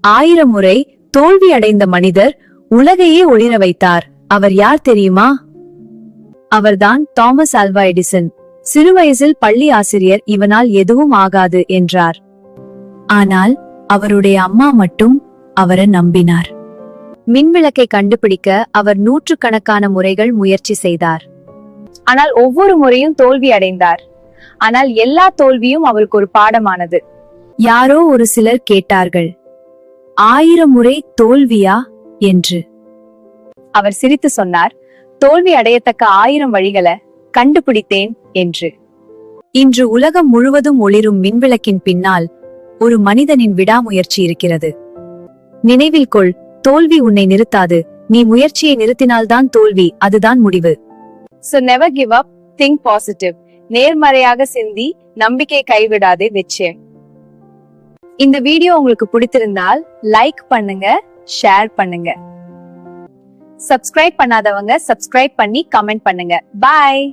1000 முறை தோல்வி அடைந்த மனிதர் உலகையே ஒளிர வைத்தார். அவர் யார் தெரியுமா? அவர்தான் தாமஸ் ஆல்வா எடிசன். சிறுவயசில் பள்ளி ஆசிரியர் இவனால் எதுவும் ஆகாது என்றார். ஆனால் அவருடைய அம்மா மட்டும் அவரை நம்பினார். மின்விளக்கை கண்டுபிடிக்க அவர் நூற்றுக்கணக்கான முறைகள் முயற்சி செய்தார். ஆனால் ஒவ்வொரு முறையும் தோல்வி அடைந்தார். ஆனால் எல்லா தோல்வியும் அவருக்கு ஒரு பாடமானது. யாரோ ஒரு சிலர் கேட்டார்கள், 1000 முறை தோல்வியா என்று. அவர் சிரித்து சொன்னார், தோல்வி அடையத்தக்க 1000 வழிகளை கண்டுபிடித்தேன் என்று. இன்று உலகம் முழுவதும் ஒளிரும் மின்விளக்கின் பின்னால் ஒரு மனிதனின் விடாமுயற்சி இருக்கிறது. நினைவில் கொள், தோல்வி உன்னை நிறுத்தாது. நீ முயற்சியை நிறுத்தினால்தான் தோல்வி, அதுதான் முடிவு. So never give up, think positive. நேர்மறையாக சிந்தி, நம்பிக்கை கைவிடாதே, வெற்றி. இந்த வீடியோ உங்களுக்கு பிடித்திருந்தால் லைக் பண்ணுங்க, ஷேர் பண்ணுங்க. சப்ஸ்கிரைப் பண்ணாதவங்க சப்ஸ்கிரைப் பண்ணி கமெண்ட் பண்ணுங்க. பாய்.